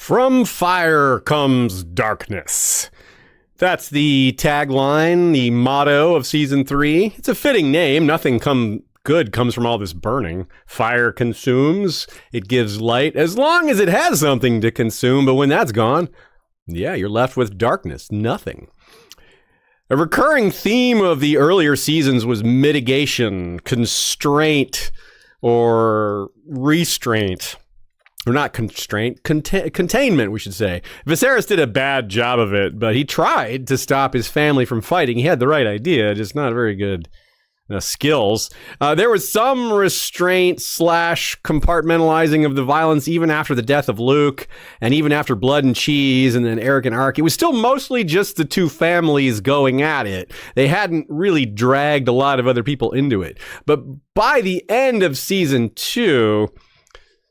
From fire comes darkness. That's the tagline, the motto of Season 3. It's a fitting name. Nothing good comes from all this burning. Fire consumes. It gives light as long as it has something to consume. But when that's gone, yeah, you're left with darkness. Nothing. A recurring theme of the earlier seasons was mitigation, constraint, or restraint. Or not constraint, containment, we should say. Viserys did a bad job of it, but he tried to stop his family from fighting. He had the right idea, just not very good skills. There was some restraint / compartmentalizing of the violence even after the death of Luke, and even after Blood and Cheese, and then Eric and Ark. It was still mostly just the two families going at it. They hadn't really dragged a lot of other people into it. But by the end of Season 2...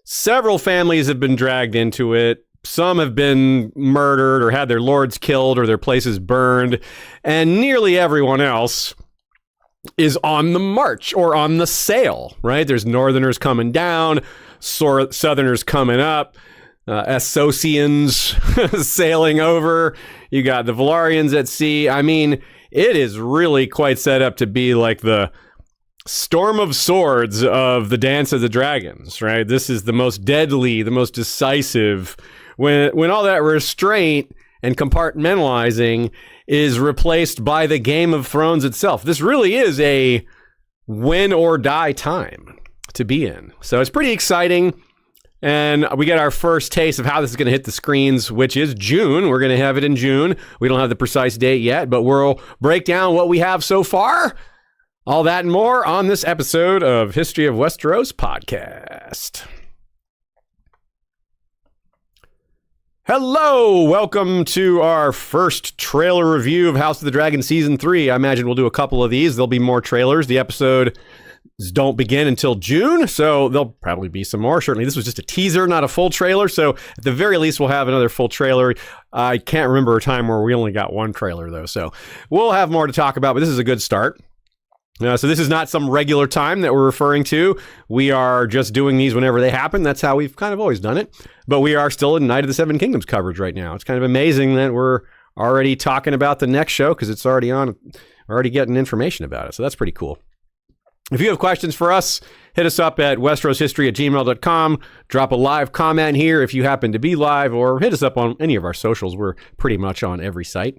several families have been dragged into it. Some have been murdered or had their lords killed or their places burned. And nearly everyone else is on the march or on the sail, right? There's Northerners coming down, Southerners coming up, Associans sailing over. You got the Velaryons at sea. I mean, it is really quite set up to be like the Storm of Swords of the Dance of the Dragons, right? This is the most deadly, the most decisive, when all that restraint and compartmentalizing is replaced by the Game of Thrones itself. This really is a win or die time to be in. So it's pretty exciting. And we get our first taste of how this is going to hit the screens, which is June. We're going to have it in June. We don't have the precise date yet, but we'll break down what we have so far. All that and more on this episode of History of Westeros podcast. Hello, welcome to our first trailer review of House of the Dragon Season 3. I imagine we'll do a couple of these. There'll be more trailers. The episodes don't begin until June, so there'll probably be some more. Certainly, this was just a teaser, not a full trailer, so at the very least, we'll have another full trailer. I can't remember a time where we only got one trailer, though, so we'll have more to talk about, but this is a good start. So this is not some regular time that we're referring to. We are just doing these whenever they happen. That's how we've kind of always done it. But we are still in Night of the Seven Kingdoms coverage right now. It's kind of amazing that we're already talking about the next show because it's already on, already getting information about it. So that's pretty cool. If you have questions for us, hit us up at westeroshistory@gmail.com. Drop a live comment here if you happen to be live, or hit us up on any of our socials. We're pretty much on every site.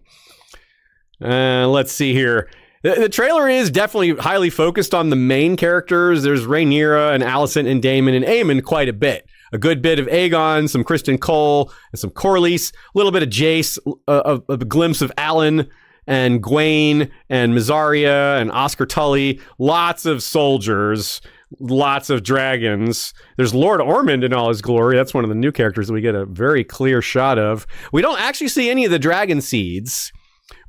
Let's see here. The trailer is definitely highly focused on the main characters. There's Rhaenyra and Alicent and Daemon and Aemon quite a bit. A good bit of Aegon, some Criston Cole, and some Corlys. A little bit of Jace, a glimpse of Alan and Gwaine and Mysaria and Oscar Tully. Lots of soldiers, lots of dragons. There's Lord Ormond in all his glory. That's one of the new characters that we get a very clear shot of. We don't actually see any of the dragon seeds.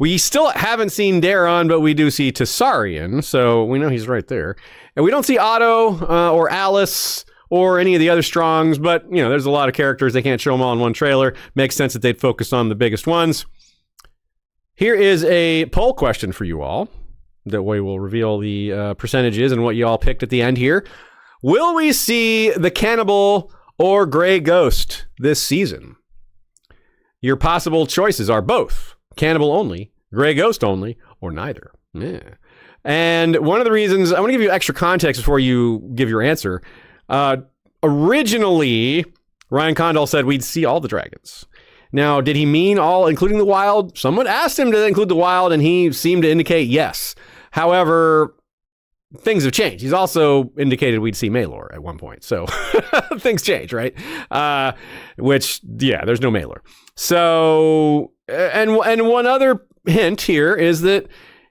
We still haven't seen Daeron, but we do see Tessarion, so we know he's right there. And we don't see Otto or Alice or any of the other Strongs, but, you know, there's a lot of characters. They can't show them all in one trailer. Makes sense that they'd focus on the biggest ones. Here is a poll question for you all. That way we'll reveal the percentages and what you all picked at the end here. Will we see the Cannibal or Grey Ghost this season? Your possible choices are both. Cannibal only, Grey Ghost only, or neither. Yeah. And one of the reasons, I want to give you extra context before you give your answer. Originally, Ryan Condal said we'd see all the dragons. Now, did he mean all, including the wild? Someone asked him to include the wild, and he seemed to indicate yes. However, things have changed. He's also indicated we'd see Maelor at one point. So things change, right? Which, yeah, there's no Maelor. So, and one other hint here is that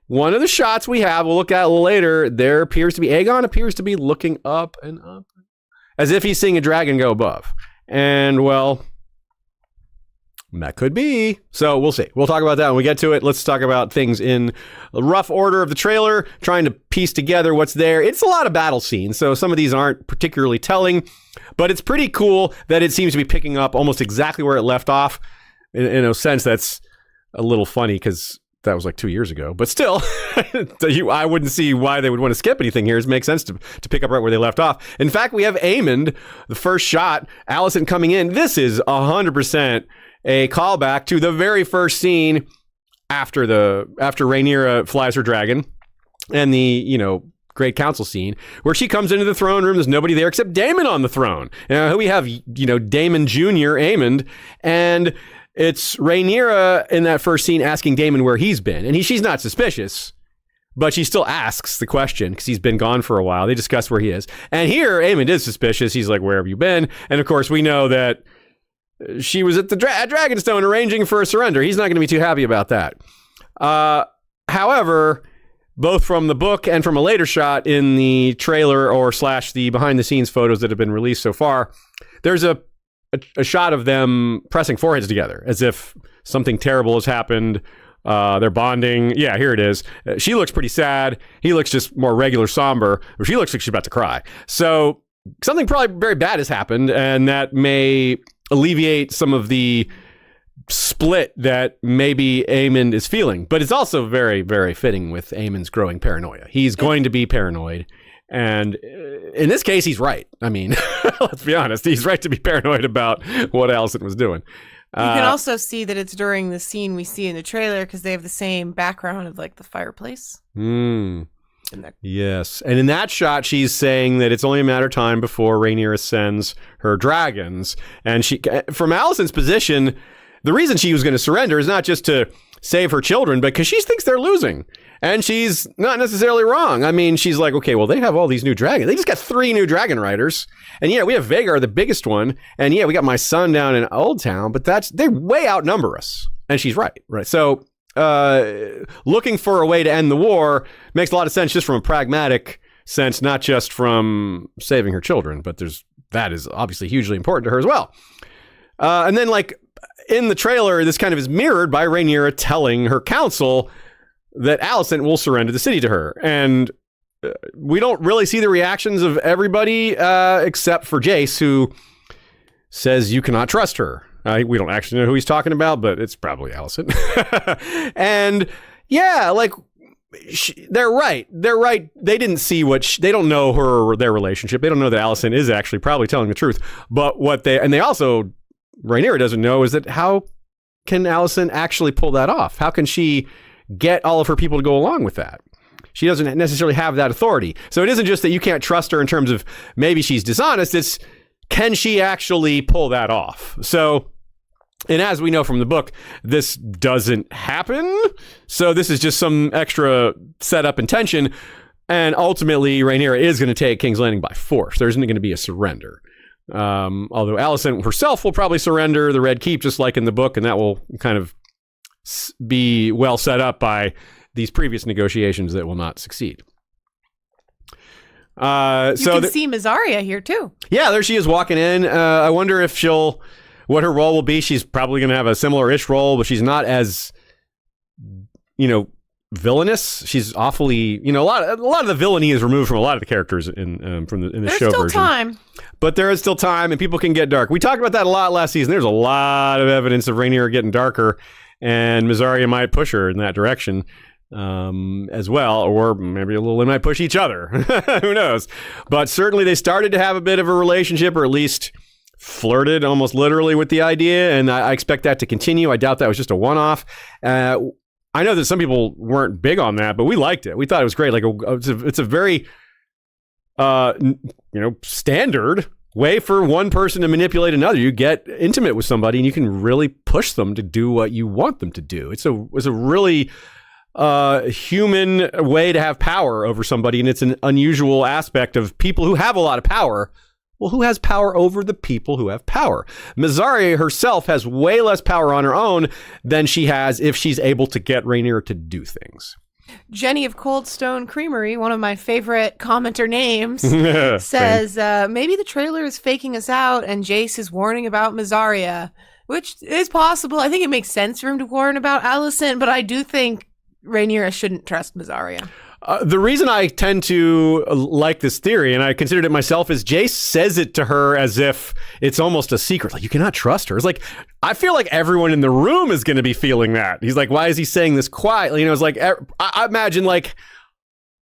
one of the shots we have, we'll look at a little later, there appears to be, Aegon appears to be looking up and up, as if he's seeing a dragon go above. And, well, that could be. So we'll see. We'll talk about that when we get to it. Let's talk about things in a rough order of the trailer, trying to piece together what's there. It's a lot of battle scenes, so some of these aren't particularly telling, but it's pretty cool that it seems to be picking up almost exactly where it left off. In a sense, that's a little funny because that was like 2 years ago. But still, I wouldn't see why they would want to skip anything here. It makes sense to pick up right where they left off. In fact, we have Aemond, the first shot, Alicent coming in. This is 100% a callback to the very first scene after Rhaenyra flies her dragon and the, Great Council scene, where she comes into the throne room. There's nobody there except Daemon on the throne. We have, Daemon Jr., Aemond, and it's Rhaenyra in that first scene asking Daemon where he's been. And she's not suspicious, but she still asks the question because he's been gone for a while. They discuss where he is. And here, Aemond is suspicious. He's like, where have you been? And of course, we know that she was at the Dragonstone arranging for a surrender. He's not going to be too happy about that. However, both from the book and from a later shot in the trailer or / the behind the scenes photos that have been released so far, there's a shot of them pressing foreheads together as if something terrible has happened. They're bonding. Yeah, here it is. She looks pretty sad. He looks just more regular somber. She looks like she's about to cry. So something probably very bad has happened, and that may alleviate some of the split that maybe Aemond is feeling. But it's also very, very fitting with Aemond's growing paranoia. He's going to be paranoid. And in this case, he's right. I mean, let's be honest. He's right to be paranoid about what Alicent was doing. You can also see that it's during the scene we see in the trailer because they have the same background of like the fireplace. Yes. And in that shot, she's saying that it's only a matter of time before Rhaenyra sends her dragons. And from Alicent's position, the reason she was going to surrender is not just to save her children, but because she thinks they're losing. And she's not necessarily wrong. I mean, she's like, okay, well, they have all these new dragons. They just got 3 new dragon riders. And yeah, we have Vhagar, the biggest one. And yeah, we got my son down in Old Town, but they way outnumber us. And she's right. So looking for a way to end the war makes a lot of sense just from a pragmatic sense, not just from saving her children, but that is obviously hugely important to her as well. And then in the trailer, this kind of is mirrored by Rhaenyra telling her council that Alicent will surrender the city to her. And we don't really see the reactions of everybody except for Jace, who says you cannot trust her. We don't actually know who he's talking about, but it's probably Alicent. And yeah, they're right. They're right. They didn't see they don't know their relationship. They don't know that Alicent is actually probably telling the truth. But Rhaenyra doesn't know is that how can Alicent actually pull that off? How can she get all of her people to go along with that? She doesn't necessarily have that authority. So it isn't just that you can't trust her in terms of maybe she's dishonest. It's can she actually pull that off? So, and as we know from the book, this doesn't happen. So this is just some extra setup and tension. And ultimately, Rhaenyra is going to take King's Landing by force. There isn't going to be a surrender. Although Alicent herself will probably surrender the Red Keep, just like in the book, and that will kind of be well set up by these previous negotiations that will not succeed. You can see Mysaria here too. Yeah, there she is walking in. I wonder if what her role will be. She's probably going to have a similar-ish role, but she's not as, villainous. She's awfully, a lot of the villainy is removed from a lot of the characters in the show version. There's still time. But there is still time, and people can get dark. We talked about that a lot last season. There's a lot of evidence of Rhaenyra getting darker, and Mysaria might push her in that direction as well, or maybe they might push each other. Who knows? But certainly they started to have a bit of a relationship, or at least flirted almost literally with the idea, and I expect that to continue. I doubt that was just a one-off. I know that some people weren't big on that, but we liked it. We thought it was great. It's a very, standard way for one person to manipulate another. You get intimate with somebody, and you can really push them to do what you want them to do. It's a really human way to have power over somebody, and it's an unusual aspect of people who have a lot of power. Well, who has power over the people who have power? Mysaria herself has way less power on her own than she has if she's able to get Rhaenyra to do things. Jenny of Coldstone Creamery, one of my favorite commenter names, says, maybe the trailer is faking us out and Jace is warning about Mysaria, which is possible. I think it makes sense for him to warn about Alicent, but I do think Rhaenyra shouldn't trust Mysaria. The reason I tend to like this theory, and I considered it myself, is Jace says it to her as if it's almost a secret. Like, you cannot trust her. It's like, I feel like everyone in the room is going to be feeling that. He's like, why is he saying this quietly? It's like, I imagine like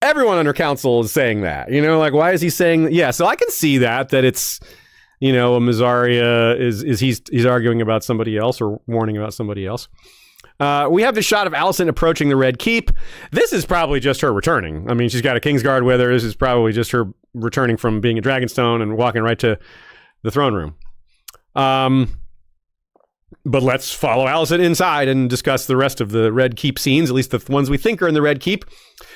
everyone under council is saying that, like, why is he saying that? Yeah, so I can see that it's, Mysaria he's arguing about somebody else or warning about somebody else. We have the shot of Alicent approaching the Red Keep. This is probably just her returning. I mean, she's got a Kingsguard with her. This is probably just her returning from being a Dragonstone and walking right to the throne room. But let's follow Alicent inside and discuss the rest of the Red Keep scenes, at least the ones we think are in the Red Keep.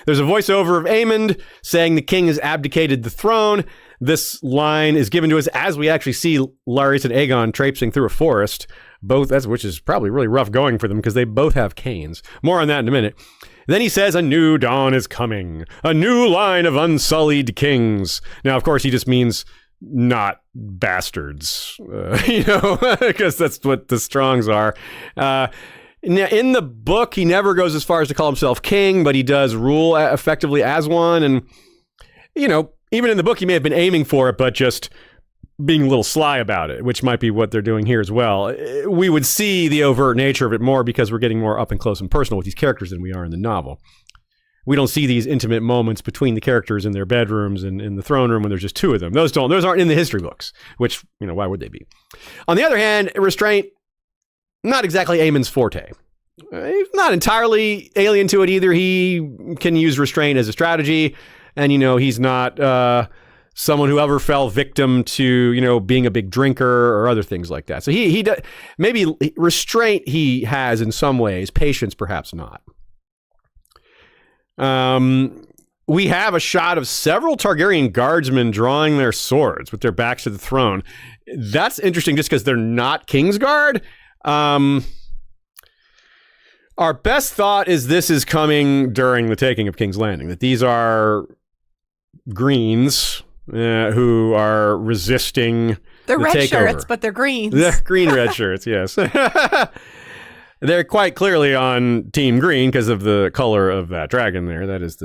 There's a voiceover of Aemond saying the king has abdicated the throne. This line is given to us as we actually see Larys and Aegon traipsing through a forest, which is probably really rough going for them because they both have canes. More on that in a minute. Then he says, a new dawn is coming, a new line of unsullied kings. Now, of course, he just means not bastards, because that's what the Strongs are. In the book, he never goes as far as to call himself king, but he does rule effectively as one. And, even in the book, he may have been aiming for it, but just being a little sly about it, which might be what they're doing here as well. We would see the overt nature of it more because we're getting more up and close and personal with these characters than we are in the novel. We don't see these intimate moments between the characters in their bedrooms and in the throne room when there's just two of them. Those aren't in the history books, which, why would they be? On the other hand, restraint, not exactly Aemon's forte. He's not entirely alien to it either. He can use restraint as a strategy, and, he's not someone who ever fell victim to, being a big drinker or other things like that. So he maybe restraint he has in some ways, patience perhaps not. We have a shot of several Targaryen guardsmen drawing their swords with their backs to the throne. That's interesting just because they're not Kingsguard. Our best thought is this is coming during the taking of King's Landing, that these are Greens who are resisting they're the red takeover. Shirts, but they're Greens. They're green red shirts, yes. They're quite clearly on Team Green because of the color of that dragon there. That is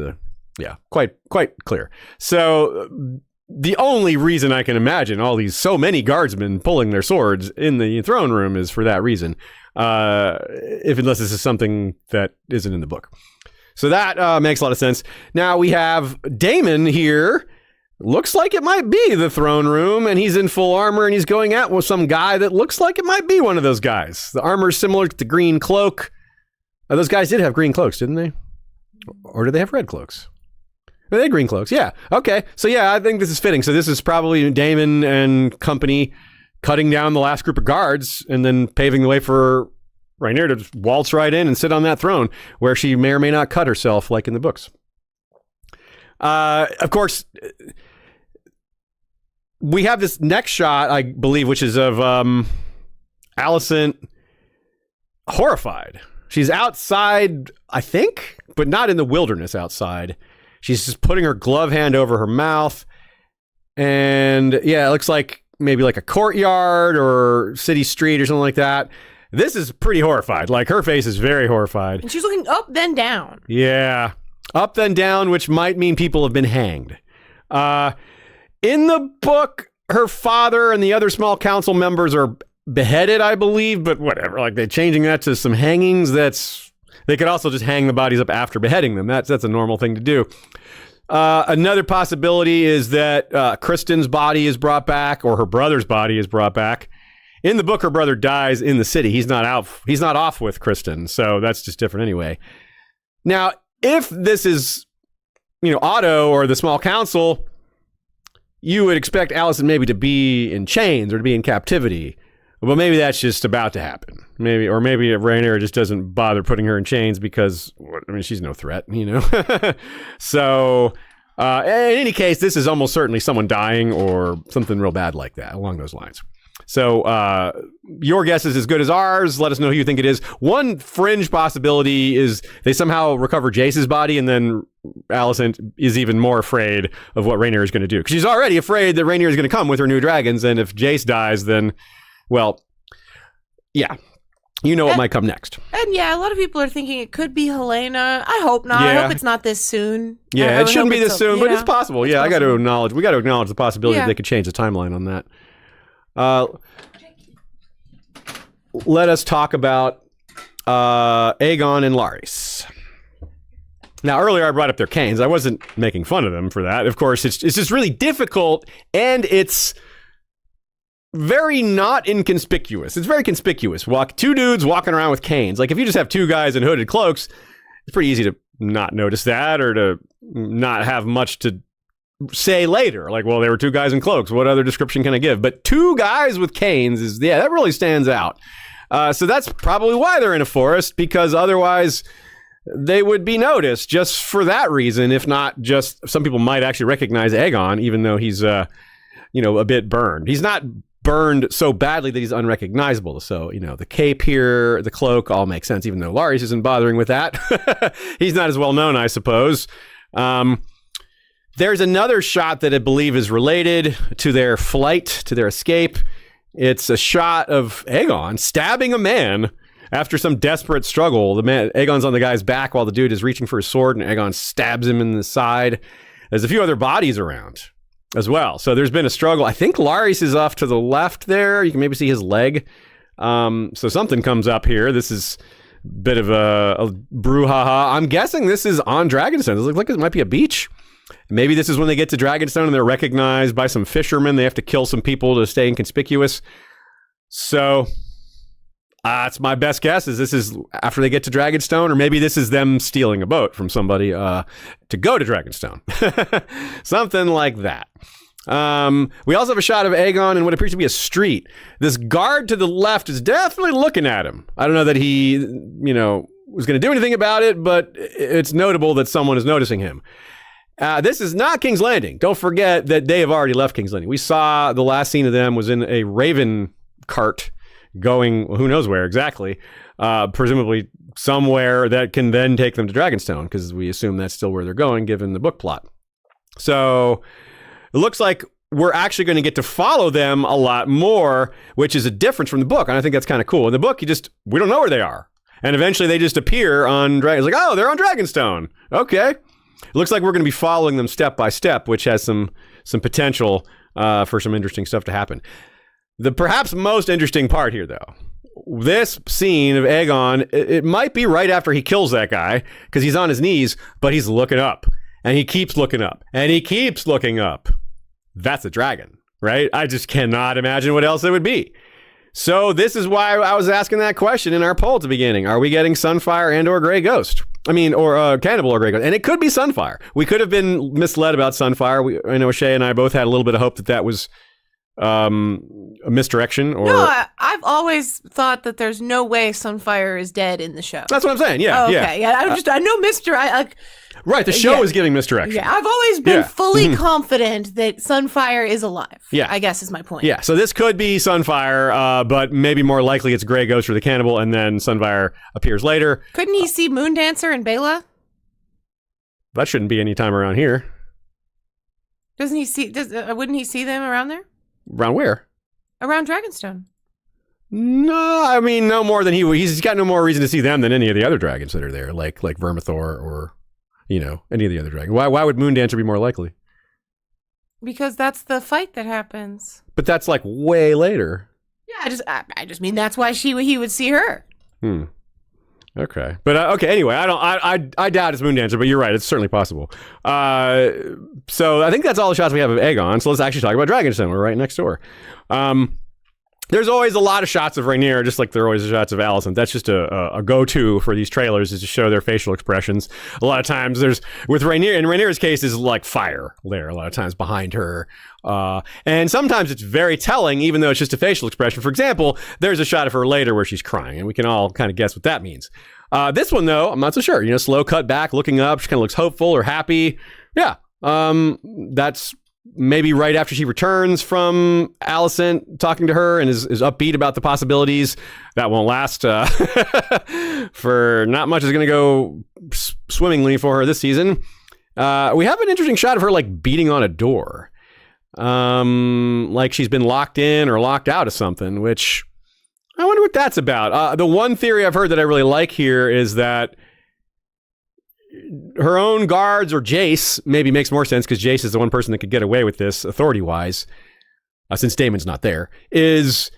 quite clear. So the only reason I can imagine so many guardsmen pulling their swords in the throne room is for that reason, unless this is something that isn't in the book. So that makes a lot of sense. Now we have Daemon here. Looks like it might be the throne room, and he's in full armor, and he's going out with some guy that looks like it might be one of those guys. The armor is similar to the green cloak. Those guys did have green cloaks, didn't they? Or did they have red cloaks? They had green cloaks, yeah. Okay, so yeah, I think this is fitting. So this is probably Daemon and company cutting down the last group of guards and then paving the way for Rhaenyra to just waltz right in and sit on that throne where she may or may not cut herself like in the books. Of course, we have this next shot, I believe, which is of Alicent horrified. She's outside, I think, but not in the wilderness outside. She's just putting her glove hand over her mouth. And yeah, it looks like maybe like a courtyard or city street or something like that. This is pretty horrified. Like, her face is very horrified. And she's looking up, then down. Yeah. Up, then down, which might mean people have been hanged. In the book, her father and the other small council members are beheaded, I believe, but whatever. Like, they're changing that to some hangings. They could also just hang the bodies up after beheading them. That's a normal thing to do. Another possibility is that Kristen's body is brought back, or her brother's body is brought back. In the book, her brother dies in the city. He's not off with Kristen, so that's just different anyway. Now, if this is, Otto or the small council, you would expect Alicent maybe to be in chains or to be in captivity. But maybe that's just about to happen. Maybe Rhaenyra just doesn't bother putting her in chains because, she's no threat, So, in any case, this is almost certainly someone dying or something real bad like that, along those lines. So, your guess is as good as ours. Let us know who you think it is. One fringe possibility is they somehow recover Jace's body, and then Alicent is even more afraid of what Rhaenyra is going to do. Because she's already afraid that Rhaenyra is going to come with her new dragons, and if Jace dies, then... Well, yeah. You know what might come next. And yeah, a lot of people are thinking it could be Helena. I hope not. I hope it's not this soon. Yeah, it shouldn't be this soon, but it's possible. It's possible. possible. We got to acknowledge the possibility that they could change the timeline on that. Let us talk about Aegon and Larys. Now, earlier I brought up their canes. I wasn't making fun of them for that. Of course, it's just really difficult, and it's very not inconspicuous. It's very conspicuous. Two dudes walking around with canes. Like, if you just have two guys in hooded cloaks, it's pretty easy to not notice that or to not have much to say later. Like, well, there were two guys in cloaks. What other description can I give? But two guys with canes that really stands out. So that's probably why they're in a forest, because otherwise they would be noticed just for that reason. If not, just some people might actually recognize Aegon, even though he's, a bit burned. He's not burned so badly that he's unrecognizable. So, the cape here, the cloak all makes sense, even though Larys isn't bothering with that. He's not as well known, I suppose. There's another shot that I believe is related to their flight, to their escape. It's a shot of Aegon stabbing a man after some desperate struggle. Aegon's on the guy's back while the dude is reaching for his sword, and Aegon stabs him in the side. There's a few other bodies around as well. So there's been a struggle. I think Larys is off to the left there. You can maybe see his leg. So something comes up here. This is a bit of a brouhaha. I'm guessing this is on Dragonstone. It looks like it might be a beach. Maybe this is when they get to Dragonstone and they're recognized by some fishermen. They have to kill some people to stay inconspicuous. So that's my best guess, is this is after they get to Dragonstone, or maybe this is them stealing a boat from somebody to go to Dragonstone. Something like that. We also have a shot of Aegon in what appears to be a street. This guard to the left is definitely looking at him. I don't know that he, was going to do anything about it, but it's notable that someone is noticing him. This is not King's Landing. Don't forget that they have already left King's Landing. We saw the last scene of them was in a raven cart going, who knows where exactly, presumably somewhere that can then take them to Dragonstone, because we assume that's still where they're going given the book plot. So it looks like we're actually going to get to follow them a lot more, which is a difference from the book, and I think that's kind of cool. In the book, we don't know where they are, and eventually they just appear on Dragon. It's like, oh, they're on Dragonstone. Okay. It looks like we're going to be following them step by step, which has some potential for some interesting stuff to happen. The perhaps most interesting part here, though, this scene of Aegon, it might be right after he kills that guy, because he's on his knees, but he's looking up, and he keeps looking up, and he keeps looking up. That's a dragon, right? I just cannot imagine what else it would be. So this is why I was asking that question in our poll at the beginning. Are we getting Sunfire and or Grey Ghost? Or Cannibal or Grey Ghost. And it could be Sunfire. We could have been misled about Sunfire. I know Shay and I both had a little bit of hope that was a misdirection. No, I've always thought that there's no way Sunfire is dead in the show. That's what I'm saying. Yeah. Oh, okay. Yeah. I know right. The show is giving misdirection. Yeah. I've always been fully confident that Sunfire is alive. Yeah. I guess is my point. Yeah. So this could be Sunfire, but maybe more likely it's Grey Ghost or the Cannibal, and then Sunfire appears later. Couldn't he see Moondancer and Bela? That shouldn't be any time around here. Doesn't he see? Wouldn't he see them around there? Around where? Around Dragonstone. No, no more than he's got no more reason to see them than any of the other dragons that are there, like Vermithor or any of the other dragons. Why would Moondancer be more likely? Because that's the fight that happens. But that's like way later. Yeah, I just mean that's why he would see her. Okay, but okay. Anyway, I doubt it's Moondancer, but you're right. It's certainly possible. So I think that's all the shots we have of Aegon. So let's actually talk about Dragonstone. We're right next door. There's always a lot of shots of Rhaenyra, just like there are always shots of Alicent. That's just a go-to for these trailers, is to show their facial expressions. A lot of times with Rhaenyra, in Rhaenyra's case, is like fire there a lot of times behind her. And sometimes it's very telling, even though it's just a facial expression. For example, there's a shot of her later where she's crying, and we can all kind of guess what that means. This one, though, I'm not so sure. Slow cut back, looking up. She kind of looks hopeful or happy. Yeah, that's maybe right after she returns from Alicent talking to her and is upbeat about the possibilities. That won't last for not much is going to go swimmingly for her this season. We have an interesting shot of her like beating on a door. Like she's been locked in or locked out of something, which I wonder what that's about. The one theory I've heard that I really like here is that her own guards, or Jace, maybe makes more sense because Jace is the one person that could get away with this authority-wise, since Daemon's not there, is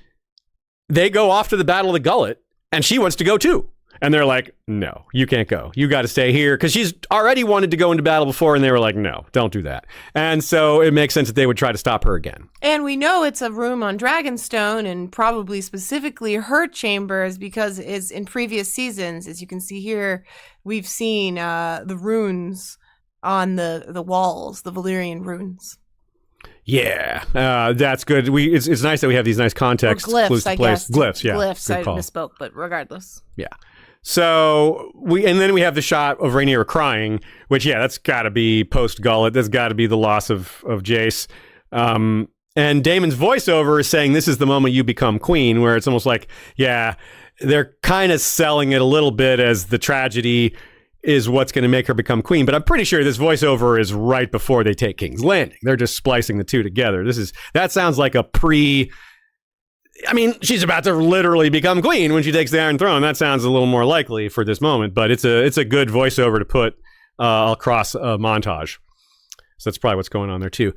they go off to the Battle of the Gullet, and she wants to go too. And they're like, no, you can't go. You got to stay here. Because she's already wanted to go into battle before, and they were like, no, don't do that. And so it makes sense that they would try to stop her again. And we know it's a room on Dragonstone, and probably specifically her chambers, because is in previous seasons, as you can see here, we've seen the runes on the walls, the Valyrian runes. Yeah, that's good. It's nice that we have these nice context clues to place. Glyphs, yeah. Glyphs, I misspoke, but regardless. Yeah. So then we have the shot of Rhaenyra crying, which, yeah, that's got to be post-Gullet. That's got to be the loss of Jace. And Daemon's voiceover is saying, this is the moment you become queen, where it's almost like, yeah, they're kind of selling it a little bit as the tragedy is what's going to make her become queen. But I'm pretty sure this voiceover is right before they take King's Landing. They're just splicing the two together. That sounds like she's about to literally become queen when she takes the Iron Throne. That sounds a little more likely for this moment, but it's a good voiceover to put across a montage. So that's probably what's going on there too.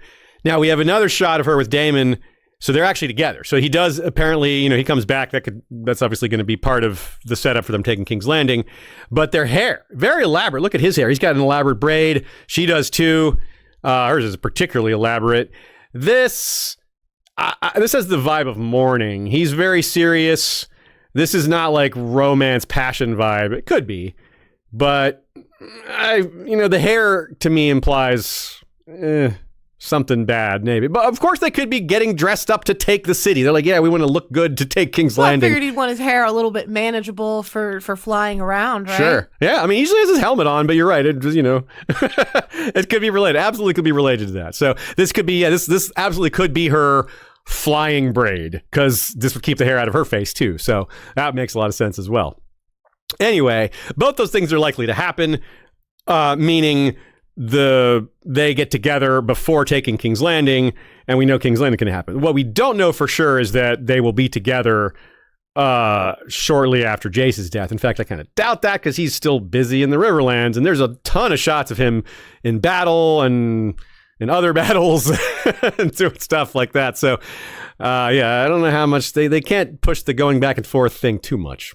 Now we have another shot of her with Daemon. So they're actually together. So he does apparently, he comes back. That's obviously going to be part of the setup for them taking King's Landing. But their hair, very elaborate. Look at his hair. He's got an elaborate braid. She does too. Hers is particularly elaborate. This has the vibe of mourning. He's very serious. This is not like romance, passion vibe. It could be, but the hair to me implies something bad, maybe. But of course, they could be getting dressed up to take the city. They're like, yeah, we want to look good to take King's Landing. I figured he'd want his hair a little bit manageable for flying around, right? Sure. Yeah, he usually has his helmet on, but you're right. It just, it could be related. Absolutely could be related to that. So this could be, this absolutely could be her flying braid, because this would keep the hair out of her face too. So that makes a lot of sense as well. Anyway, both those things are likely to happen, meaning they get together before taking King's Landing, and we know King's Landing can happen. What we don't know for sure is that they will be together shortly after Jace's death. In fact, I kind of doubt that, because he's still busy in the Riverlands, and there's a ton of shots of him in battle and in other battles and doing stuff like that. So, I don't know how much they can't push the going back and forth thing too much.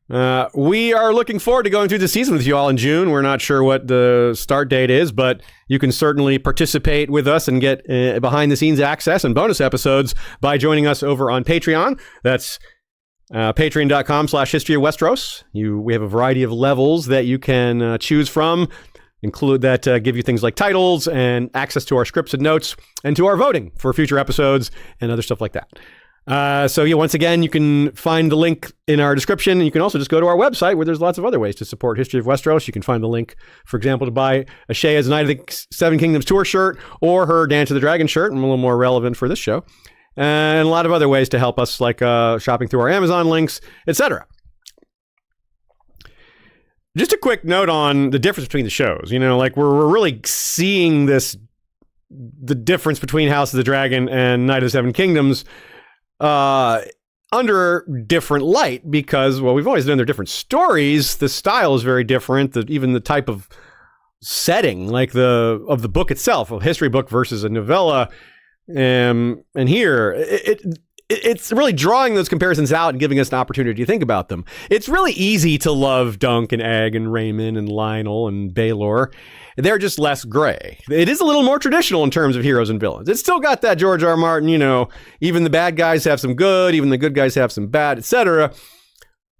We are looking forward to going through the season with you all in June. We're not sure what the start date is, but you can certainly participate with us and get behind-the-scenes access and bonus episodes by joining us over on Patreon. That's patreon.com/History of Westeros. We have a variety of levels that you can choose from. Include that give you things like titles and access to our scripts and notes and to our voting for future episodes and other stuff like that. Once again, you can find the link in our description. You can also just go to our website, where there's lots of other ways to support History of Westeros. You can find the link, for example, to buy a Shaya's Knight of the Seven Kingdoms tour shirt, or her Dance of the Dragon shirt, and a little more relevant for this show. And a lot of other ways to help us, like shopping through our Amazon links, etc. Just a quick note on the difference between the shows. We're really seeing the difference between House of the Dragon and Knight of the Seven Kingdoms under different light, because, well, we've always done their different stories. The style is very different. Even the type of setting, like of the book itself, a history book versus a novella. And here, it's really drawing those comparisons out and giving us an opportunity to think about them. It's really easy to love Dunk and Egg and Raymond and Lionel and Baelor. They're just less gray. It is a little more traditional in terms of heroes and villains. It's still got that George R. R. Martin, even the bad guys have some good, even the good guys have some bad, etc.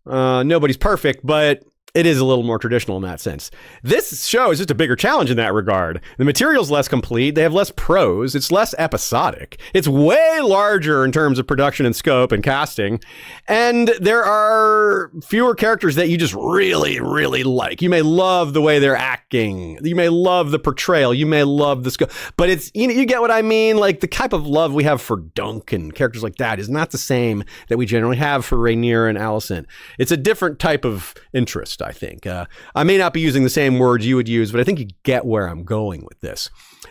Nobody's perfect, but it is a little more traditional in that sense. This show is just a bigger challenge in that regard. The material's less complete. They have less prose. It's less episodic. It's way larger in terms of production and scope and casting. And there are fewer characters that you just really, really like. You may love the way they're acting. You may love the portrayal. You may love the scope. But it's, you get what I mean? Like, the type of love we have for Dunk and characters like that is not the same that we generally have for Rhaenyra and Alicent. It's a different type of interest, I think. I may not be using the same words you would use, but I think you get where I'm going with this.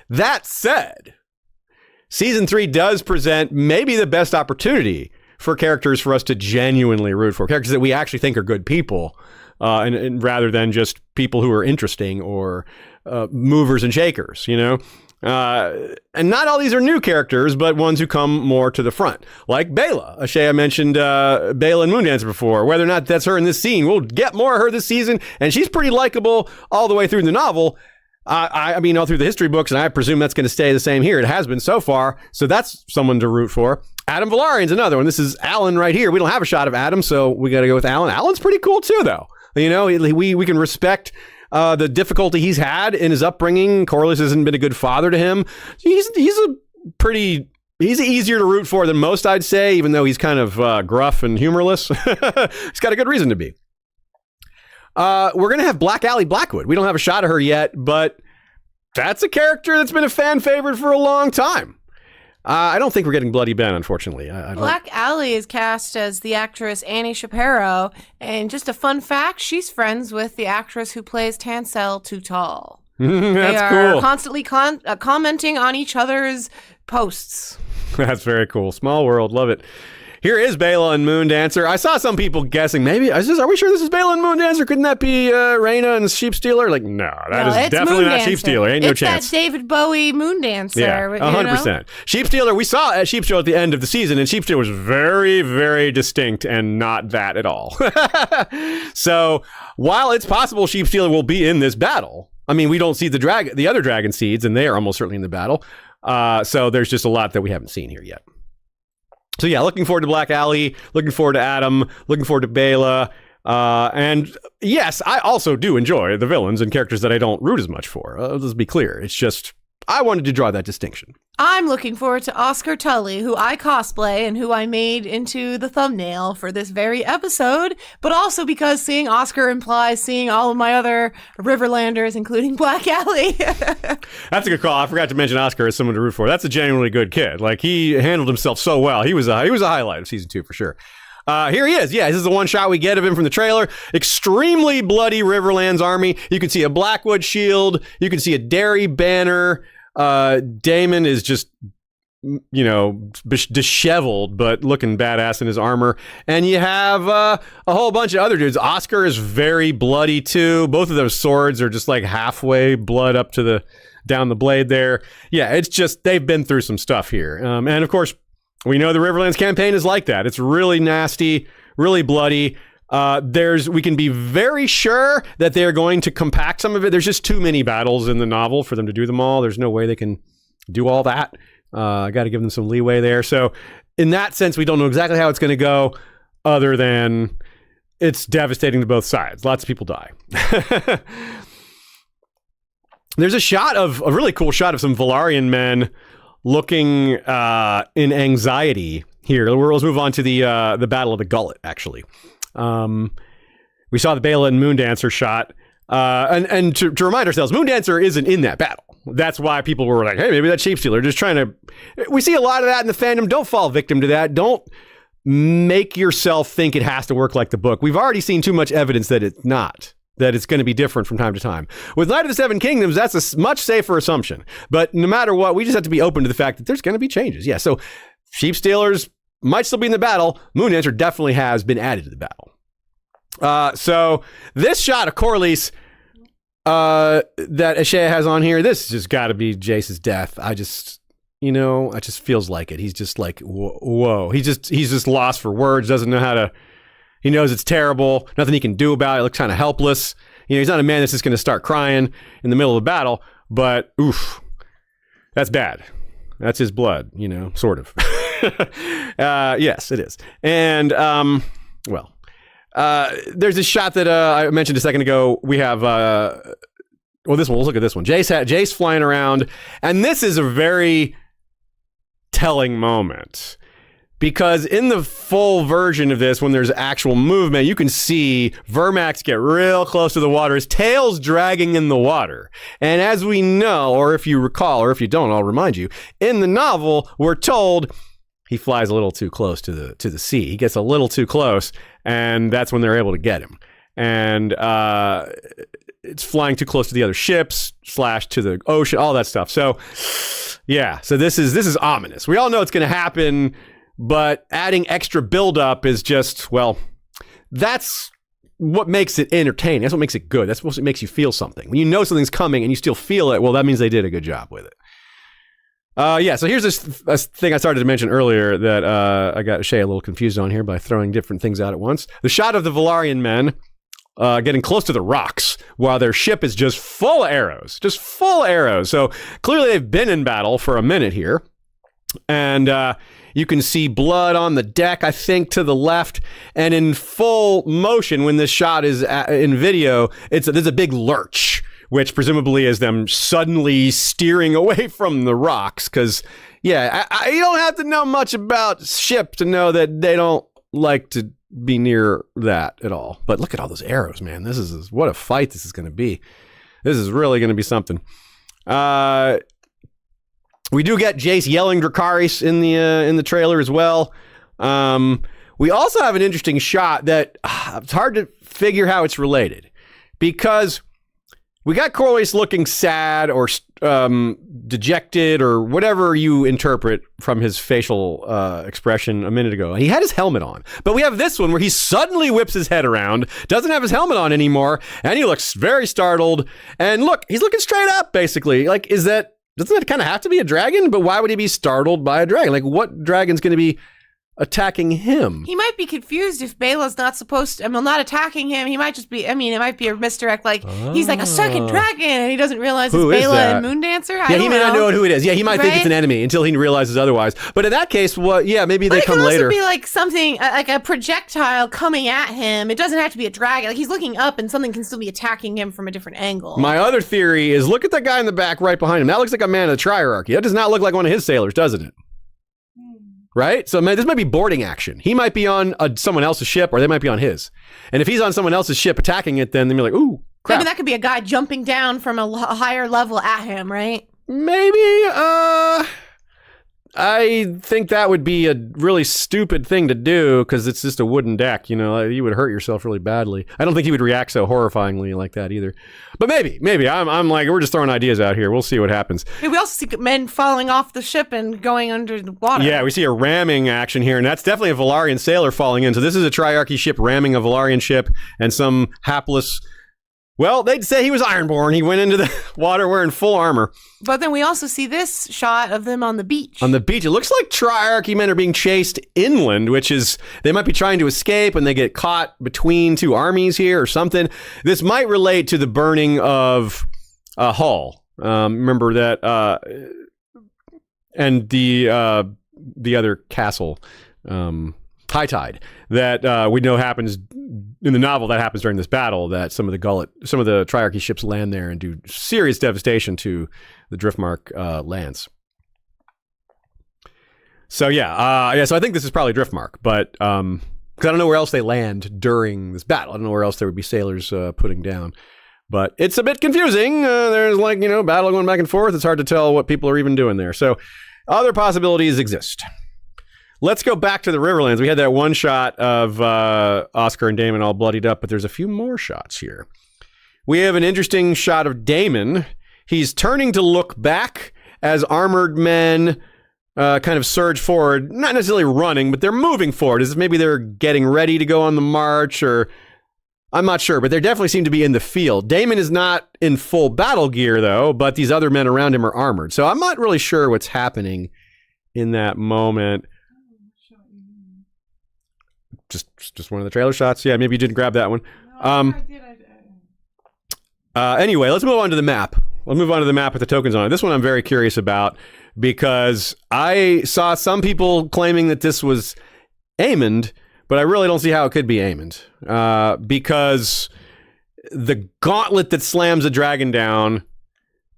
That said, Season 3 does present maybe the best opportunity for characters for us to genuinely root for, characters that we actually think are good people, and rather than just people who are interesting or movers and shakers, you know? And not all these are new characters, but ones who come more to the front, like Bela. Ashaya mentioned Bela and Moondancer before. Whether or not that's her in this scene, we'll get more of her this season, and she's pretty likable all the way through the novel. I mean, all through the history books, and I presume that's going to stay the same here. It has been so far, so that's someone to root for. Adam Valarian's another one. This is Alan right here. We don't have a shot of Adam, so we got to go with Alan. Alan's pretty cool too, though. You know, we can respect the difficulty he's had in his upbringing. Corlys hasn't been a good father to him. He's easier to root for than most, I'd say, even though he's kind of gruff and humorless. He's got a good reason to be. We're going to have Black Allie Blackwood. We don't have a shot of her yet, but that's a character that's been a fan favorite for a long time. I don't think we're getting Bloody Ben, unfortunately. Black Allie is cast as the actress Annie Shapiro, and just a fun fact, she's friends with the actress who plays Tansel Too Tall. That's they are cool. Constantly commenting on each other's posts. That's very cool. Small world. Love it. Here is Bela and Moondancer. I saw some people guessing, maybe, are we sure this is Bela and Moondancer? Couldn't that be Rhaena and Sheep Stealer? Like, no, that is definitely not Sheep Stealer. Ain't no chance. It's that David Bowie Moondancer. Yeah, 100%. Sheep Stealer, we saw at Sheep Stealer at the end of the season, and Sheep Stealer was very, very distinct and not that at all. So, while it's possible Sheep Stealer will be in this battle, I mean, we don't see the other dragon seeds, and they are almost certainly in the battle. So, there's just a lot that we haven't seen here yet. So yeah, looking forward to Black Allie, looking forward to Adam, looking forward to Bela. And yes, I also do enjoy the villains and characters that I don't root as much for. Let's be clear. It's just, I wanted to draw that distinction. I'm looking forward to Oscar Tully, who I cosplay and who I made into the thumbnail for this very episode, but also because seeing Oscar implies seeing all of my other Riverlanders, including Black Allie. That's a good call. I forgot to mention Oscar as someone to root for. That's a genuinely good kid. Like, he handled himself so well. He was a highlight of season 2 for sure. Here he is. Yeah, this is the one shot we get of him from the trailer. Extremely bloody Riverlands army. You can see a Blackwood shield. You can see a Derry banner. Daemon is just, you know, disheveled, but looking badass in his armor. And you have a whole bunch of other dudes. Oscar is very bloody too. Both of those swords are just like halfway blood up to down the blade there. Yeah, it's just, they've been through some stuff here. And of course, we know the Riverlands campaign is like that. It's really nasty, really bloody. We can be very sure that they're going to compact some of it. There's just too many battles in the novel for them to do them all. There's no way they can do all that. I got to give them some leeway there. So in that sense, we don't know exactly how it's going to go, other than it's devastating to both sides. Lots of people die. There's a really cool shot of some Velaryon men looking in anxiety here. Let's move on to the Battle of the Gullet, actually. We saw the Bela and Moondancer shot. And to remind ourselves, Moondancer isn't in that battle. That's why people were like, hey, maybe that's Sheep Stealer. Just trying to... We see a lot of that in the fandom. Don't fall victim to that. Don't make yourself think it has to work like the book. We've already seen too much evidence that it's not. That it's going to be different from time to time. With Knight of the Seven Kingdoms, that's a much safer assumption. But no matter what, we just have to be open to the fact that there's going to be changes. Yeah, so Sheep Stealers might still be in the battle. Moondancer definitely has been added to the battle. So this shot of Corlys that Ashaya has on here, this has just got to be Jace's death. It just feels like it. He's just like, whoa. He's just lost for words, doesn't know how to... He knows it's terrible, nothing he can do about it. He looks kind of helpless. You know, he's not a man that's just going to start crying in the middle of a battle, but oof, that's bad. That's his blood, you know, sort of. Yes, it is. And, there's this shot that I mentioned a second ago. We have, this one, let's look at this one. Jace flying around, and this is a very telling moment. Because in the full version of this, when there's actual movement, you can see Vermax get real close to the water. His tail's dragging in the water. And as we know, or if you recall, or if you don't, I'll remind you, in the novel, we're told he flies a little too close to the sea. He gets a little too close, and that's when they're able to get him. and it's flying too close to the other ships / to the ocean, all that stuff. So yeah, so this is ominous. We all know it's going to happen, but adding extra buildup is just, well, that's what makes it entertaining. That's what makes it good. That's what makes you feel something. When you know something's coming and you still feel it, well, that means they did a good job with it. So here's this thing I started to mention earlier that I got Shay a little confused on here by throwing different things out at once. The shot of the Velaryon men getting close to the rocks while their ship is just full of arrows. Just full of arrows. So clearly they've been in battle for a minute here. And you can see blood on the deck, I think, to the left. And in full motion, when this shot is in video, there's a big lurch, which presumably is them suddenly steering away from the rocks. Because, yeah, you don't have to know much about ship to know that they don't like to be near that at all. But look at all those arrows, man. What a fight this is going to be. This is really going to be something. We do get Jace yelling Dracarys in the trailer as well. We also have an interesting shot that it's hard to figure how it's related, because we got Corlys looking sad or dejected or whatever you interpret from his facial expression a minute ago. He had his helmet on, but we have this one where he suddenly whips his head around, doesn't have his helmet on anymore, and he looks very startled. And look, he's looking straight up, basically. Like, doesn't that kind of have to be a dragon? But why would he be startled by a dragon? Like, what dragon's going to be attacking him? He might be confused if Bela's not supposed to, not attacking him. He might just be, it might be a misdirect. Like, he's like a second dragon, and he doesn't realize it's Bela and Moondancer. Yeah, he may not know who it is. Yeah, he might think it's an enemy until he realizes otherwise. But in that case, maybe they come later. It could also be like something, like a projectile coming at him. It doesn't have to be a dragon. Like, he's looking up, and something can still be attacking him from a different angle. My other theory is, look at that guy in the back right behind him. That looks like a man of the Triarchy. That does not look like one of his sailors, doesn't it? Right? So this might be boarding action. He might be on someone else's ship, or they might be on his. And if he's on someone else's ship attacking it, then they'll be like, ooh, crap. Maybe that could be a guy jumping down from a higher level at him, right? Maybe. I think that would be a really stupid thing to do, because it's just a wooden deck. You know, you would hurt yourself really badly. I don't think he would react so horrifyingly like that either. But maybe. I'm like, we're just throwing ideas out here. We'll see what happens. We also see men falling off the ship and going under the water. Yeah, we see a ramming action here, and that's definitely a Velaryon sailor falling in. So this is a Triarchy ship ramming a Velaryon ship, and some hapless... Well, they'd say he was Ironborn. He went into the water wearing full armor. But then we also see this shot of them on the beach. On the beach. It looks like Triarchy men are being chased inland, which is, they might be trying to escape and they get caught between two armies here or something. This might relate to the burning of Hull. Remember that, and the other castle, High Tide, that we know happens in the novel. That happens during this battle, that some of the Triarchy ships land there and do serious devastation to the Driftmark lands. So so I think this is probably Driftmark, but because I don't know where else they land during this battle. I don't know where else there would be sailors putting down. But it's a bit confusing. There's battle going back and forth. It's hard to tell what people are even doing there. So other possibilities exist. Let's go back to the Riverlands. We had that one shot of Oscar and Daemon all bloodied up, but there's a few more shots here. We have an interesting shot of Daemon. He's turning to look back as armored men kind of surge forward. Not necessarily running, but they're moving forward. Maybe they're getting ready to go on the march, or I'm not sure, but they definitely seem to be in the field. Daemon is not in full battle gear, though, but these other men around him are armored. So I'm not really sure what's happening in that moment. Just one of the trailer shots. Yeah, maybe you didn't grab that one. No, anyway, let's move on to the map. We'll move on to the map with the tokens on it. This one I'm very curious about, because I saw some people claiming that this was Aemond, but I really don't see how it could be Aemond. Because the gauntlet that slams a dragon down,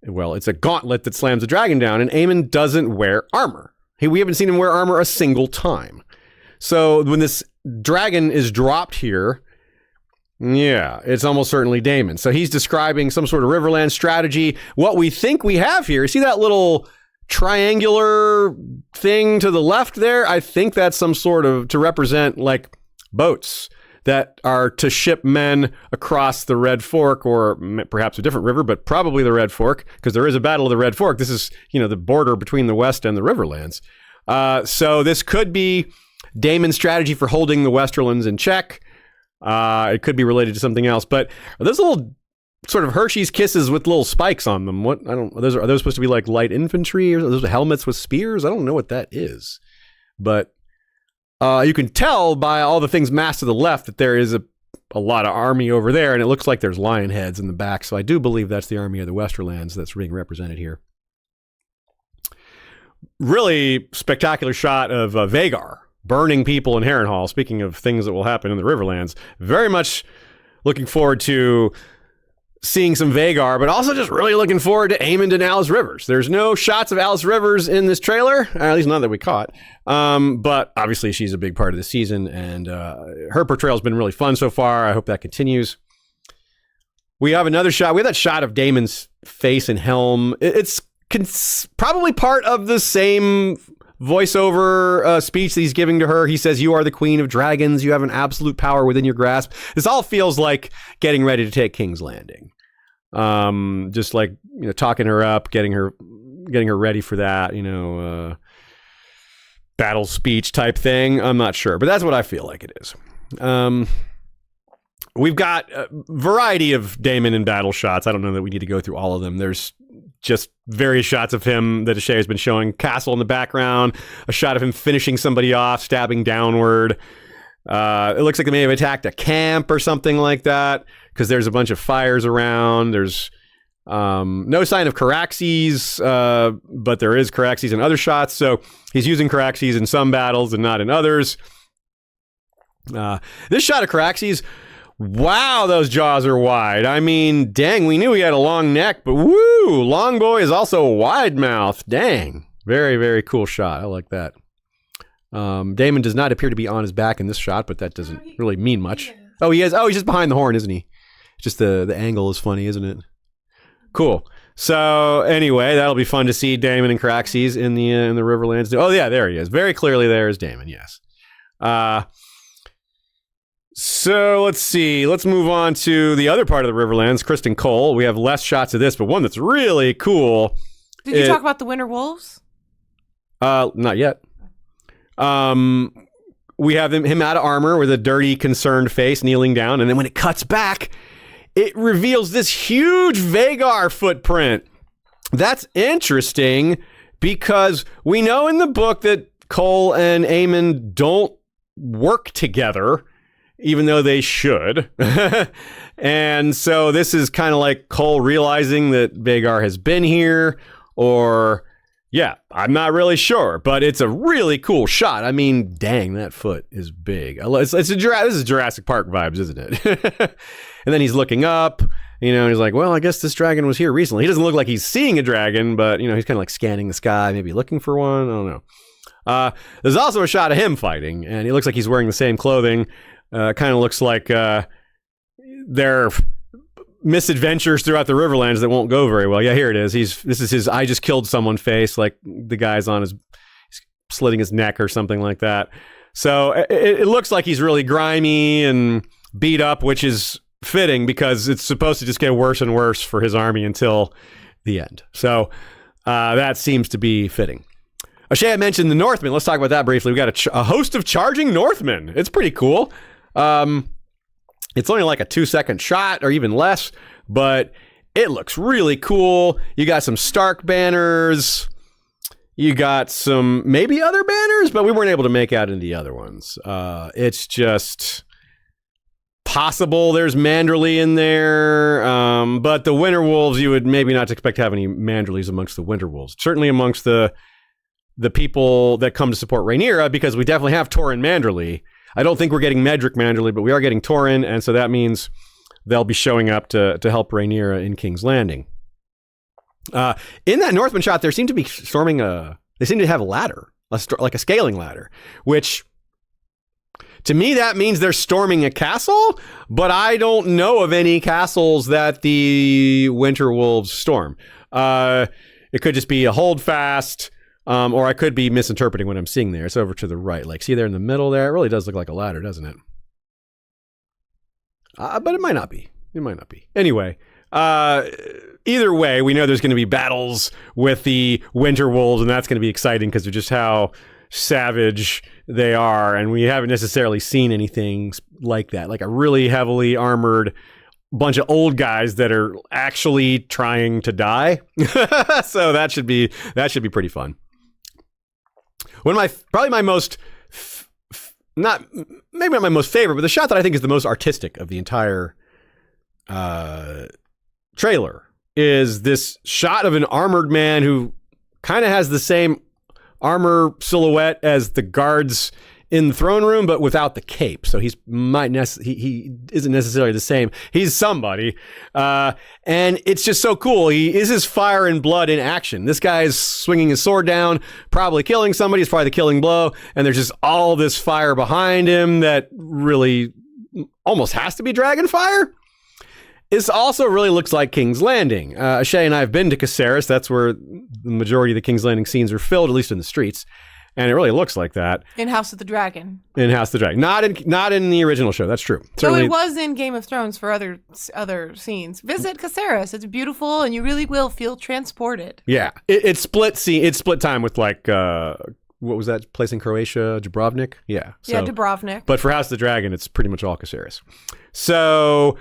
well, it's a gauntlet that slams a dragon down, and Aemond doesn't wear armor. We haven't seen him wear armor a single time. So when this dragon is dropped here, yeah, it's almost certainly Daemon. So he's describing some sort of Riverland strategy. What we think we have here, see that little triangular thing to the left there? I think that's some sort of, to represent like boats that are to ship men across the Red Fork, or perhaps a different river, but probably the Red Fork, because there is a battle of the Red Fork. This is, the border between the West and the Riverlands. So this could be Daemon's strategy for holding the Westerlands in check. It could be related to something else, but are those little sort of Hershey's Kisses with little spikes on them? What? Are those supposed to be like light infantry, or are those helmets with spears? I don't know what that is, but you can tell by all the things massed to the left that there is a lot of army over there, and it looks like there's lion heads in the back. So I do believe that's the army of the Westerlands that's being represented here. Really spectacular shot of Vhagar burning people in Harrenhal. Speaking of things that will happen in the Riverlands, very much looking forward to seeing some Vhagar, but also just really looking forward to Aemond and Alice Rivers. There's no shots of Alice Rivers in this trailer, at least none that we caught. But obviously she's a big part of the season, and her portrayal's been really fun so far. I hope that continues. We have another shot. We have that shot of Daemon's face and helm. It's probably part of the same voiceover speech that he's giving to her. He says, "You are the queen of dragons. You have an absolute power within your grasp." This all feels like getting ready to take King's Landing. Just like, talking her up, getting her ready for that, battle speech type thing. I'm not sure, but that's what I feel like it is. We've got a variety of Daemon in battle shots. I don't know that we need to go through all of them. There's just various shots of him that Ashay has been showing. Castle in the background, a shot of him finishing somebody off, stabbing downward. It looks like they may have attacked a camp or something like that, because there's a bunch of fires around. There's no sign of Caraxes, but there is Caraxes in other shots. So he's using Caraxes in some battles and not in others. This shot of Caraxes, wow, those jaws are wide. I mean, dang, we knew he had a long neck, but woo, Long Boy is also wide mouth. Dang, very, very cool shot. I like that. Daemon does not appear to be on his back in this shot, but that doesn't really mean much. Oh, he is. Oh, he's just behind the horn, isn't he? Just the angle is funny, isn't it? Cool. So anyway, that'll be fun to see Daemon and Caraxes in the Riverlands. Oh yeah, there he is. Very clearly, there is Daemon. Yes. So let's see. Let's move on to the other part of the Riverlands, Criston Cole. We have less shots of this, but one that's really cool. Did you talk about the Winter Wolves? Not yet. We have him out of armor with a dirty, concerned face, kneeling down, and then when it cuts back, it reveals this huge Vhagar footprint. That's interesting, because we know in the book that Cole and Aemond don't work together, even though they should. And so this is kind of like Cole realizing that Vhagar has been here, or yeah, I'm not really sure, but it's a really cool shot. I mean, dang, that foot is big. This is Jurassic Park vibes, isn't it? And then he's looking up, and he's like, well, I guess this dragon was here recently. He doesn't look like he's seeing a dragon, but, he's kind of like scanning the sky, maybe looking for one. I don't know. There's also a shot of him fighting, and he looks like he's wearing the same clothing. Kind of looks like their misadventures throughout the Riverlands that won't go very well. Yeah, here it is. This is his "I just killed someone" face, like the guy's on his slitting his neck or something like that. So it looks like he's really grimy and beat up, which is fitting because it's supposed to just get worse and worse for his army until the end. So that seems to be fitting. Ashay mentioned the Northmen. Let's talk about that briefly. We got a host of charging Northmen. It's pretty cool. It's only like a 2-second shot or even less, but it looks really cool. You got some Stark banners. You got some maybe other banners, but we weren't able to make out any of the other ones. It's just possible there's Manderly in there, but the Winter Wolves, you would maybe not expect to have any Manderlys amongst the Winter Wolves. Certainly amongst the people that come to support Rhaenyra, because we definitely have Torrhen Manderly. I don't think we're getting Medric Manderly, but we are getting Torrhen, and so that means they'll be showing up to help Rhaenyra in King's Landing. In that Northman shot, they seem to be storming they seem to have a ladder, like a scaling ladder, which to me that means they're storming a castle, but I don't know of any castles that the Winter Wolves storm. It could just be a holdfast, or I could be misinterpreting what I'm seeing there. It's over to the right. Like, see there in the middle there? It really does look like a ladder, doesn't it? But it might not be. It might not be. Anyway, either way, we know there's going to be battles with the Winter Wolves, and that's going to be exciting because of just how savage they are, and we haven't necessarily seen anything like that, like a really heavily armored bunch of old guys that are actually trying to die. So that should be pretty fun. One of probably my most maybe not my most favorite, but the shot that I think is the most artistic of the entire trailer is this shot of an armored man who kind of has the same armor silhouette as the guards in the throne room, but without the cape. So he isn't necessarily the same. He's somebody. And it's just so cool. He is his fire and blood in action. This guy is swinging his sword down, probably killing somebody. It's probably the killing blow. And there's just all this fire behind him that really almost has to be dragon fire. This also really looks like King's Landing. Shay and I have been to Caceres. That's where the majority of the King's Landing scenes are filmed, at least in the streets. And it really looks like that. In House of the Dragon. In House of the Dragon. Not in the original show. That's true. So it was in Game of Thrones for other scenes. Visit Caceres. It's beautiful, and you really will feel transported. Yeah. It's split time with like, what was that place in Croatia? Dubrovnik? Yeah. Yeah, Dubrovnik. But for House of the Dragon, it's pretty much all Caceres. So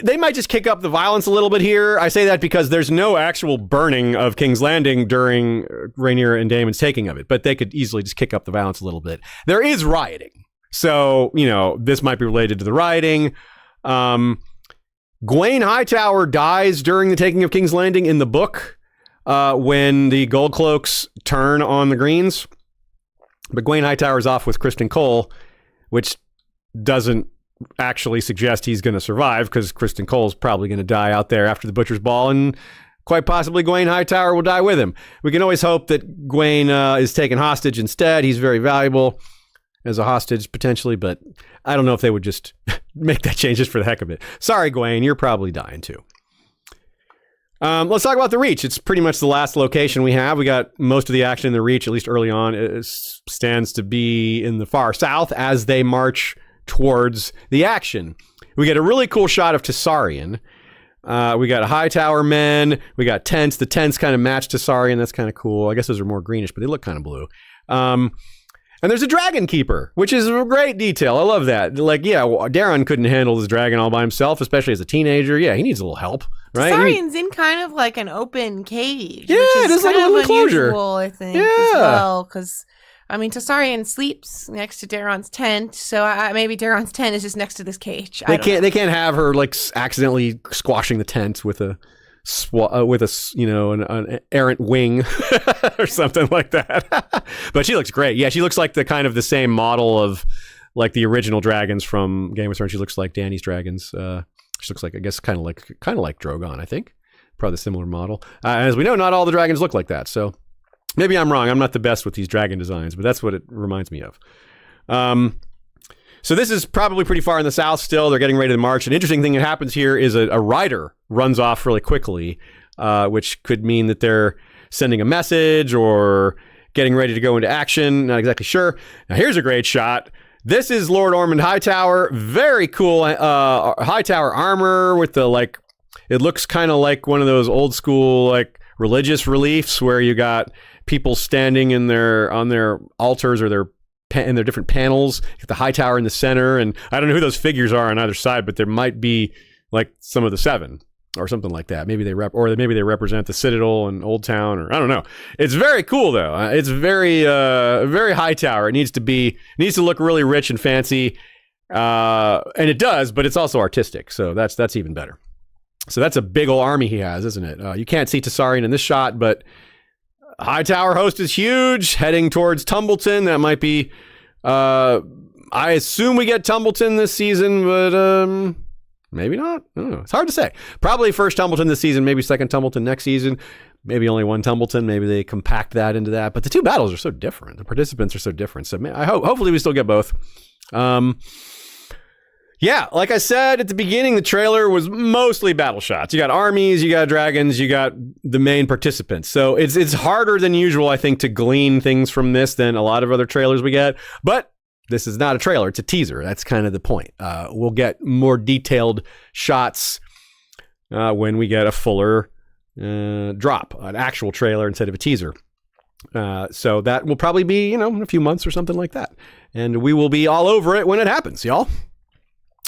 they might just kick up the violence a little bit here. I say that because there's no actual burning of King's Landing during Rhaenyra and Daemon's taking of it, but they could easily just kick up the violence a little bit. There is rioting. So, this might be related to the rioting. Gwaine Hightower dies during the taking of King's Landing in the book when the Gold Cloaks turn on the Greens. But Gwaine Hightower's off with Criston Cole, which doesn't actually suggest he's going to survive because Criston Cole's probably going to die out there after the Butcher's Ball, and quite possibly Gwaine Hightower will die with him. We can always hope that Gwaine is taken hostage instead. He's very valuable as a hostage potentially, but I don't know if they would just make that change just for the heck of it. Sorry, Gwaine, you're probably dying too. Let's talk about the Reach. It's pretty much the last location we have. We got most of the action in the Reach, at least early on. It stands to be in the far south as they march towards the action. We get a really cool shot of Tessarion. We got Hightower men. We got tents. The tents kind of match Tessarion. That's kind of cool. I guess those are more greenish, but they look kind of blue. And there's a dragon keeper, which is a great detail. I love that. Like, yeah, Daeron couldn't handle this dragon all by himself, especially as a teenager. Yeah, he needs a little help, right? Tessarion's in kind of like an open cage. Yeah, which it is like a little enclosure. Unusual, I think, as well, because Tessarion sleeps next to Daeron's tent, so maybe Daeron's tent is just next to this cage. They can't have her like accidentally squashing the tent with an errant wing or something like that. But she looks great. Yeah, she looks like the same model of like the original dragons from Game of Thrones. She looks like Dany's dragons. She looks like, I guess, kind of like Drogon. I think probably a similar model. As we know, not all the dragons look like that. So. Maybe I'm wrong. I'm not the best with these dragon designs, but that's what it reminds me of. So this is probably pretty far in the south still. They're getting ready to march. An interesting thing that happens here is a rider runs off really quickly, which could mean that they're sending a message or getting ready to go into action. Not exactly sure. Now here's a great shot. This is Lord Ormond Hightower. Very cool Hightower armor with the it looks kind of like one of those old school religious reliefs where you got people standing on their altars or in their different panels. You got the Hightower in the center, and I don't know who those figures are on either side, but there might be like some of the seven or something like that. Maybe they represent the Citadel and Old Town, or I don't know. It's very cool though. It's very very Hightower. It needs to look really rich and fancy, and it does, but it's also artistic. So that's even better. So that's a big old army he has, isn't it? You can't see Tessarion in this shot, but Hightower host is huge, heading towards Tumbleton. That might be, I assume we get Tumbleton this season, but maybe not. I don't know. It's hard to say. Probably first Tumbleton this season, maybe second Tumbleton next season, maybe only one Tumbleton. Maybe they compact that into that. But the two battles are so different. The participants are so different. So hopefully we still get both. Yeah, like I said at the beginning, the trailer was mostly battle shots. You got armies, you got dragons, you got the main participants. So it's harder than usual, I think, to glean things from this than a lot of other trailers we get. But this is not a trailer, it's a teaser. That's kind of the point. We'll get more detailed shots when we get a fuller drop, an actual trailer instead of a teaser. So that will probably be, in a few months or something like that. And we will be all over it when it happens, y'all.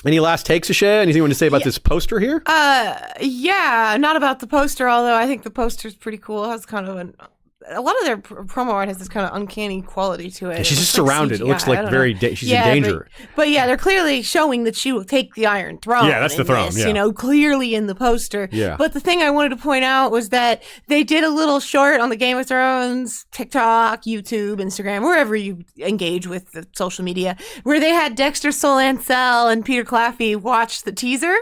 Any last takes, Ashaya? Anything you want to say about this poster here? Yeah, not about the poster, although I think the poster's pretty cool. It has kind of a lot of their promo art has this kind of uncanny quality to it. Yeah, she's just surrounded. CGI. It looks like very, she's in danger. But yeah, they're clearly showing that she will take the Iron Throne. Yeah, that's the throne. This, clearly in the poster. Yeah. But the thing I wanted to point out was that they did a little short on the Game of Thrones, TikTok, YouTube, Instagram, wherever you engage with the social media, where they had Dexter Solancel and Peter Claffey watch the teaser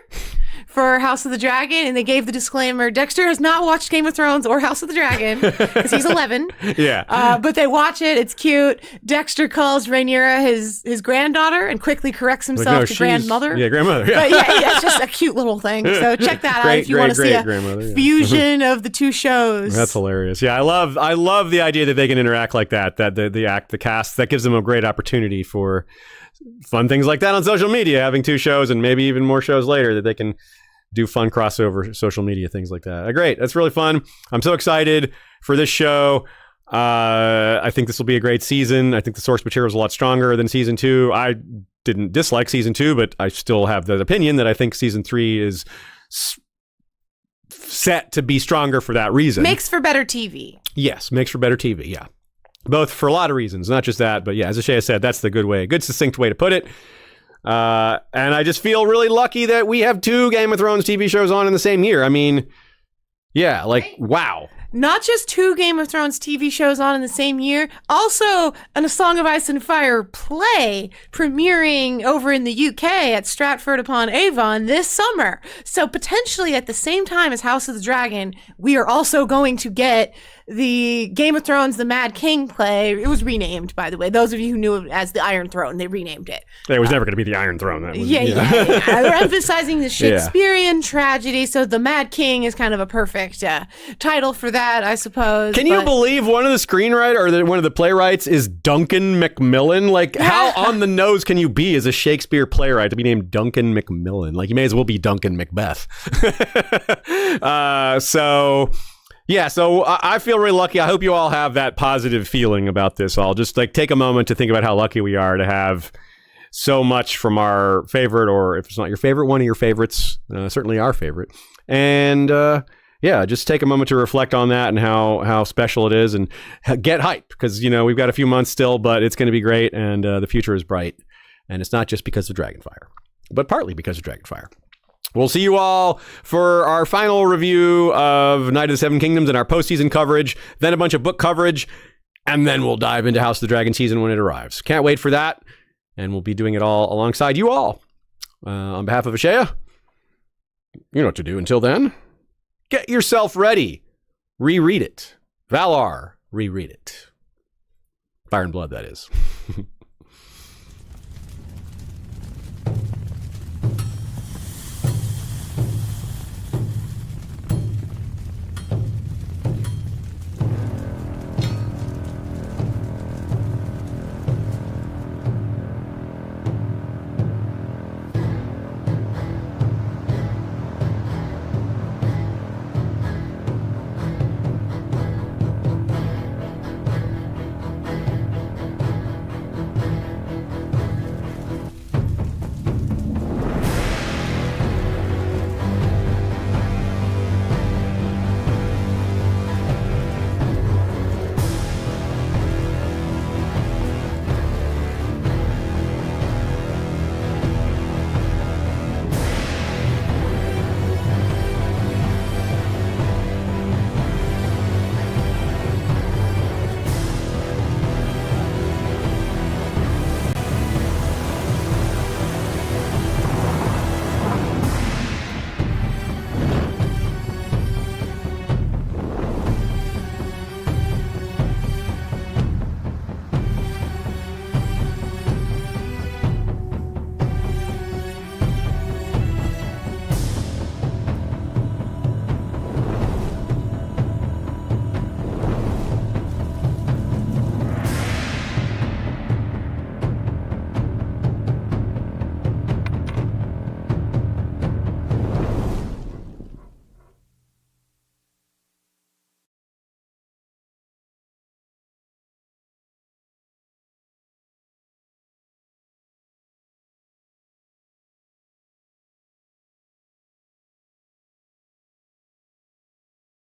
for House of the Dragon, and they gave the disclaimer, Dexter has not watched Game of Thrones or House of the Dragon, because he's 11. Yeah. But they watch it, it's cute. Dexter calls Rhaenyra his granddaughter and quickly corrects himself to grandmother. Yeah, grandmother. Yeah. But yeah, it's just a cute little thing. So check that out if you want to see a fusion of the two shows. That's hilarious. Yeah, I love the idea that they can interact like that the cast, that gives them a great opportunity for fun things like that on social media, having two shows and maybe even more shows later that they can do fun crossover social media things like that. Great. That's really fun. I'm so excited for this show. I think this will be a great season. I think the source material is a lot stronger than season 2. I didn't dislike season 2, but I still have the opinion that I think season 3 is set to be stronger for that reason. Makes for better TV. Yes, makes for better TV. Yeah. Both for a lot of reasons, not just that, but yeah, as Ashaya said, that's the good succinct way to put it. And I just feel really lucky that we have 2 Game of Thrones TV shows on in the same year. I mean, yeah, wow. Not just 2 Game of Thrones TV shows on in the same year, also A Song of Ice and Fire play premiering over in the UK at Stratford-upon-Avon this summer. So potentially at the same time as House of the Dragon, we are also going to get the Game of Thrones The Mad King play. It was renamed, by the way. Those of you who knew it as the Iron Throne, they renamed it. It was never going to be the Iron Throne. That was, We're emphasizing the Shakespearean tragedy, so The Mad King is kind of a perfect title for that, I suppose. Can you believe one of the screenwriter or one of the playwrights is Duncan Macmillan? How on the nose can you be as a Shakespeare playwright to be named Duncan Macmillan? You may as well be Duncan Macbeth. So I feel really lucky. I hope you all have that positive feeling about this all. Just take a moment to think about how lucky we are to have so much from our favorite, or if it's not your favorite, one of your favorites, certainly our favorite. And just take a moment to reflect on that and how special it is, and get hype, because we've got a few months still, but it's going to be great, and the future is bright. And it's not just because of Dragonfire, but partly because of Dragonfire. We'll see you all for our final review of Night of the Seven Kingdoms and our postseason coverage, then a bunch of book coverage, and then we'll dive into House of the Dragon season when it arrives. Can't wait for that, and we'll be doing it all alongside you all. On behalf of Ashaya, you know what to do. Until then, get yourself ready. Reread it. Valar, reread it. Fire and Blood, that is.